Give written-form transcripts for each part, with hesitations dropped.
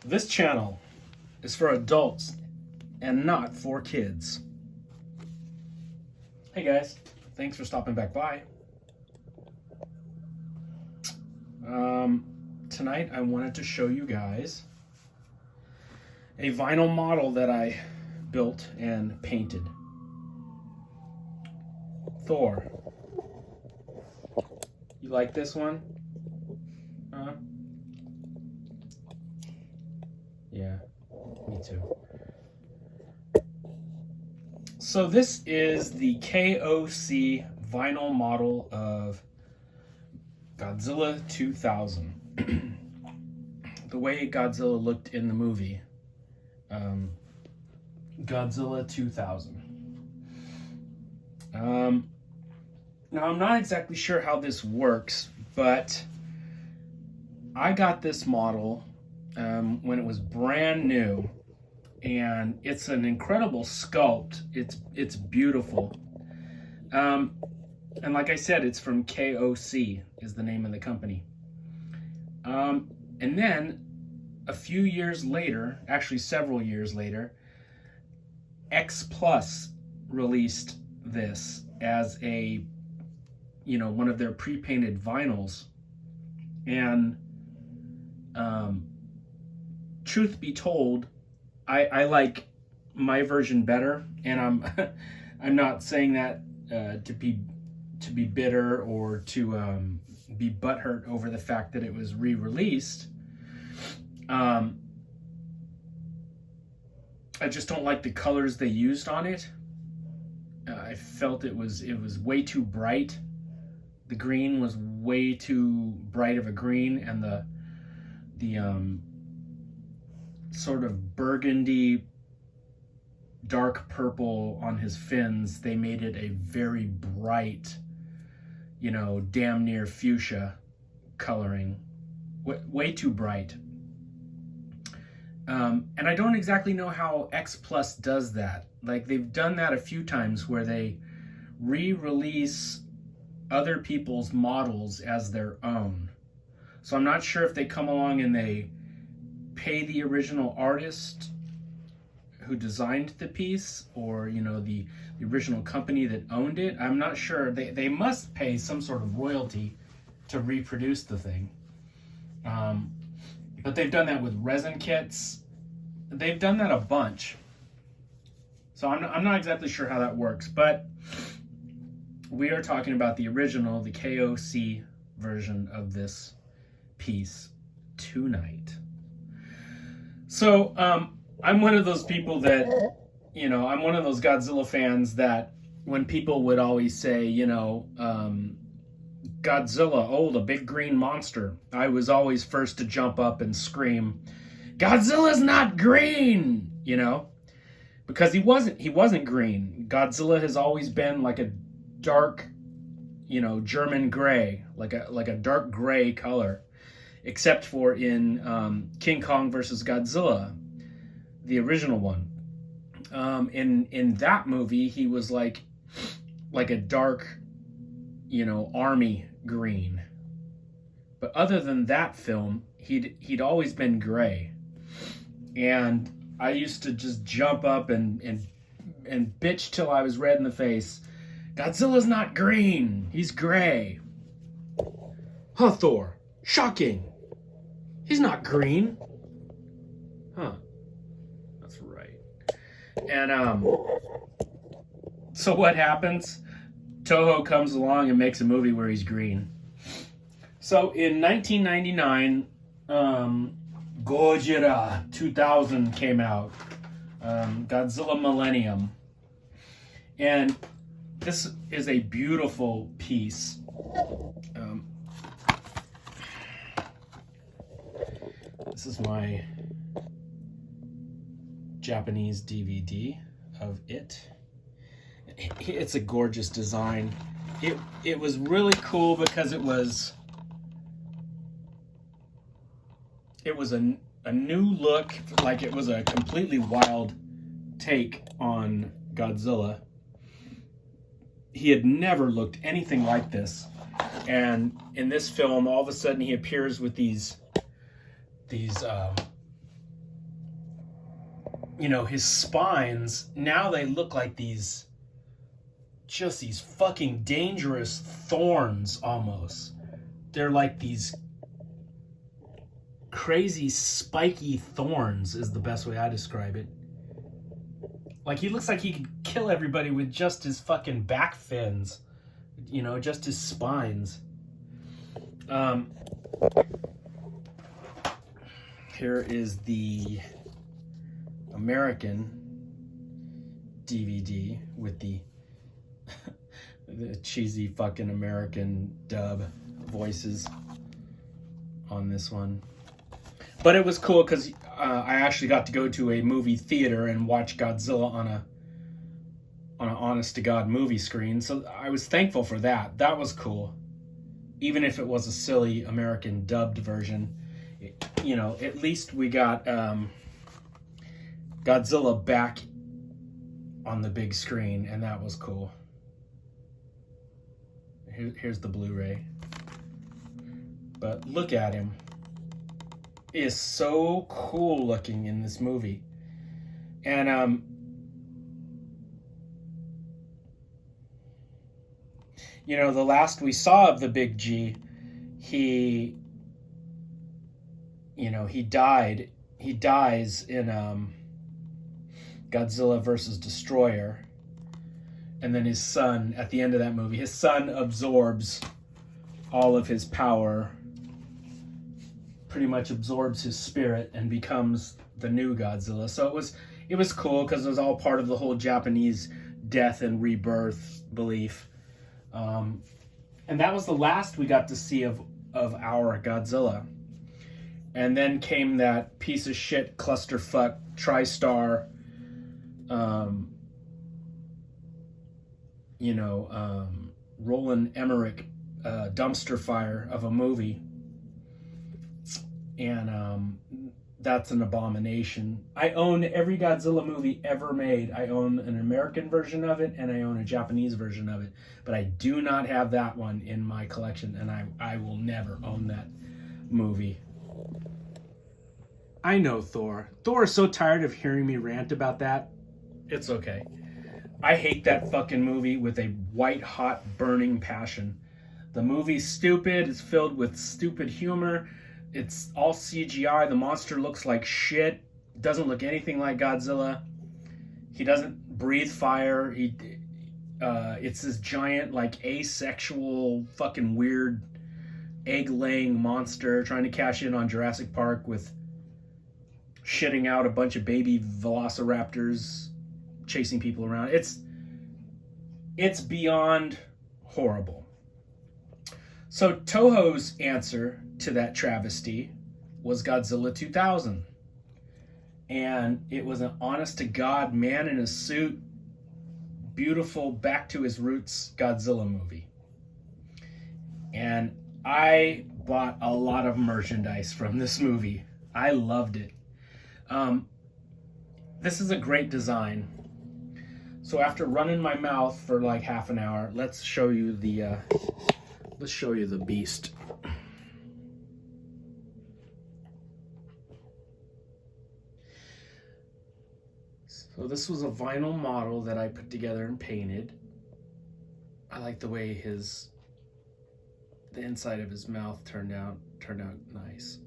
This channel is for adults and not for kids. Hey guys, thanks for stopping back by. Tonight I wanted to show you guys a vinyl model that I built and painted. Thor. You like this one? Huh? Yeah, me too. So this is the K.O.C. vinyl model of Godzilla 2000. The way Godzilla looked in the movie. Godzilla 2000. Now I'm not exactly sure how this works, but I got this model when it was brand new, and it's an incredible sculpt. It's beautiful. And like I said, it's from K.O.C. is the name of the company. And then a few years later, actually several years later, X Plus released this as a, one of their pre-painted vinyls. And truth be told, I like my version better, and I'm not saying that to be bitter or to be butthurt over the fact that it was re-released. I just don't like the colors they used on it. I felt it was way too bright. The green was way too bright of a green, and the sort of burgundy dark purple on his fins, they made it a very bright, damn near fuchsia coloring. Way too bright. And I don't exactly know how X Plus does that. Like, they've done that a few times where they re-release other people's models as their own. So I'm not sure if they come along and they pay the original artist who designed the piece, or the original company that owned it. I'm not sure. They must pay some sort of royalty to reproduce the thing. But they've done that with resin kits. They've done that a bunch. So I'm not exactly sure how that works, but we are talking about the original, the K.O.C. version of this piece tonight. So I'm one of those people that, I'm one of those Godzilla fans that when people would always say, Godzilla, oh, the big green monster, I was always first to jump up and scream, Godzilla's not green, because he wasn't green. Godzilla has always been like a dark, German gray, like a dark gray color, except for in King Kong versus Godzilla, the original one. In that movie, he was like a dark, army green. But other than that film, he'd always been gray. And I used to just jump up and bitch till I was red in the face. Godzilla's not green, he's gray. Huh, Thor? Shocking. He's not green. Huh. That's right. And so what happens? Toho comes along and makes a movie where he's green. So in 1999, Godzilla 2000 came out. Godzilla Millennium. And this is a beautiful piece. This is my Japanese DVD of it. It's a gorgeous design. It was really cool because it was a new look, like it was a completely wild take on Godzilla. He had never looked anything like this. And in this film, all of a sudden he appears with these you know, his spines, now they look like these, just these fucking dangerous thorns almost. They're like these crazy spiky thorns is the best way I describe it. Like, he looks like he could kill everybody with just his fucking back fins. You know, just his spines. Here is the American DVD with the the cheesy fucking American dub voices on this one. But it was cool because I actually got to go to a movie theater and watch Godzilla on an honest to God movie screen. So I was thankful for that. That was cool. Even if it was a silly American dubbed version, you know, at least we got Godzilla back on the big screen, and that was cool. Here's the Blu-ray. But look at him. He is so cool looking in this movie. And you know, the last we saw of the Big G, he died. He dies in Godzilla versus Destroyer. And then his son, at the end of that movie, his son absorbs all of his power, pretty much absorbs his spirit and becomes the new Godzilla. So it was cool because it was all part of the whole Japanese death and rebirth belief. And that was the last we got to see of our Godzilla. And then came that piece of shit clusterfuck TriStar, Roland Emmerich dumpster fire of a movie. And that's an abomination. I own every Godzilla movie ever made. I own an American version of it, and I own a Japanese version of it. But I do not have that one in my collection, and I will never own that movie. I know Thor. Thor is so tired of hearing me rant about that. It's okay. I hate that fucking movie with a white-hot burning passion. The movie's stupid. It's filled with stupid humor. It's all CGI. The monster looks like shit. Doesn't look anything like Godzilla. He doesn't breathe fire. It's this giant, like, asexual, fucking weird, egg-laying monster trying to cash in on Jurassic Park with shitting out a bunch of baby velociraptors chasing people around. It's beyond horrible. So Toho's answer to that travesty was Godzilla 2000. And it was an honest-to-God man in a suit, beautiful, back to his roots Godzilla movie. And I bought a lot of merchandise from this movie. I loved it. This is a great design. So after running my mouth for like half an hour, let's show you the beast. So this was a vinyl model that I put together and painted. I like the way the inside of his mouth turned out nice.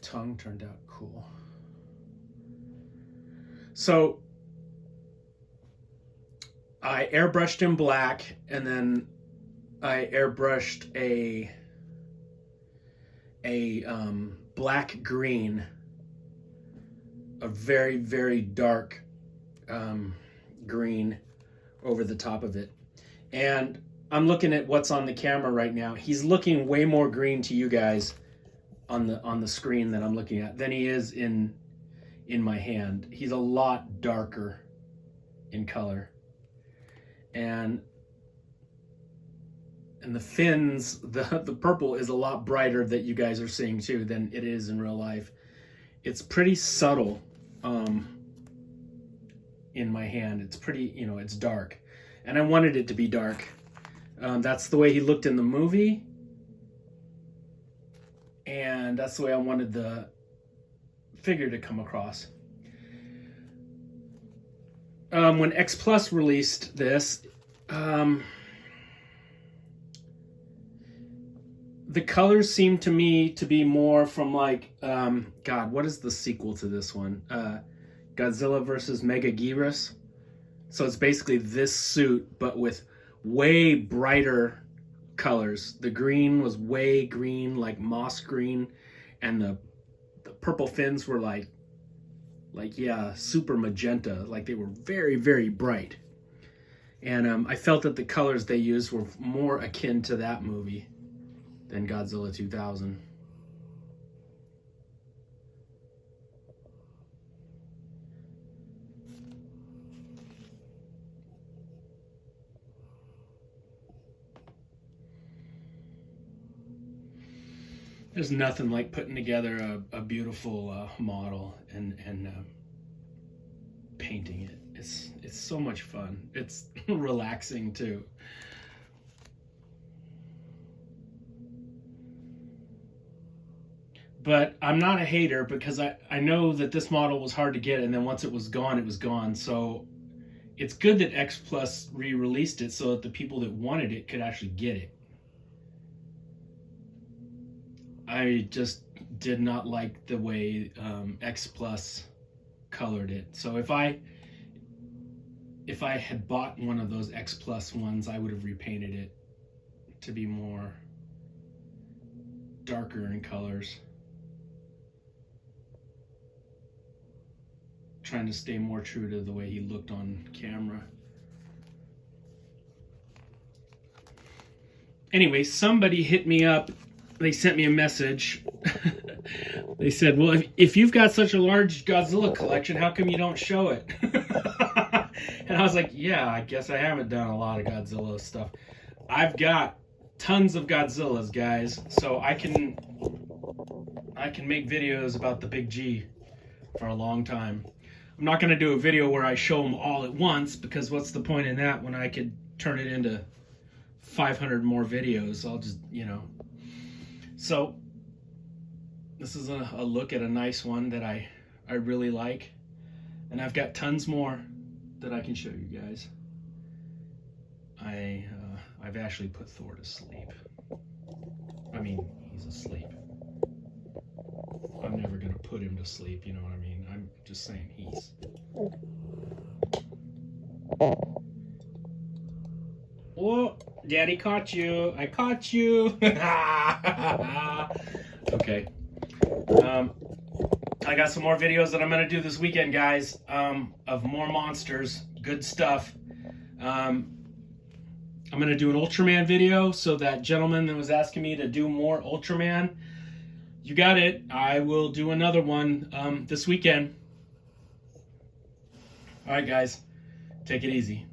Tongue turned out cool. So I airbrushed him black, and then I airbrushed a black green, a very, very dark green over the top of it. And I'm looking at what's on the camera right now. He's looking way more green to you guys on the screen that I'm looking at than he is in my hand. He's a lot darker in color. And the fins, the purple is a lot brighter that you guys are seeing too than it is in real life. It's pretty subtle in my hand. It's pretty, you know, it's dark. And I wanted it to be dark. That's the way he looked in the movie. And that's the way I wanted the figure to come across. When X Plus released this, the colors seem to me to be more from like, God, what is the sequel to this one? Godzilla versus Megaguirus. So it's basically this suit, but with way brighter colors. The green was way green, like moss green, and the purple fins were like yeah, super magenta. Like they were very, very bright. And I felt that the colors they used were more akin to that movie than Godzilla 2000. There's nothing like putting together a beautiful model and painting it. It's so much fun. It's relaxing too. But I'm not a hater because I know that this model was hard to get, and then once it was gone, it was gone. So it's good that X Plus re-released it so that the people that wanted it could actually get it. I just did not like the way X Plus colored it. So if I had bought one of those X Plus ones, I would have repainted it to be more darker in colors. Trying to stay more true to the way he looked on camera. Anyway, somebody hit me up. They sent me a message. They said, well, if you've got such a large Godzilla collection, how come you don't show it? And I was like, yeah, I guess I haven't done a lot of Godzilla stuff. I've got tons of Godzillas, guys, so I can make videos about the big G for a long time. I'm not going to do a video where I show them all at once, because what's the point in that when I could turn it into 500 more videos? I'll just, you know. So this is a look at a nice one that I really like. And I've got tons more that I can show you guys. I've actually put Thor to sleep. I mean, he's asleep. I'm never going to put him to sleep, you know what I mean? I'm just saying he's... Oh, Daddy caught you. I caught you. Okay. I got some more videos that I'm going to do this weekend, guys, of more monsters. Good stuff. I'm going to do an Ultraman video, so that gentleman that was asking me to do more Ultraman, you got it. I will do another one this weekend. All right, guys. Take it easy.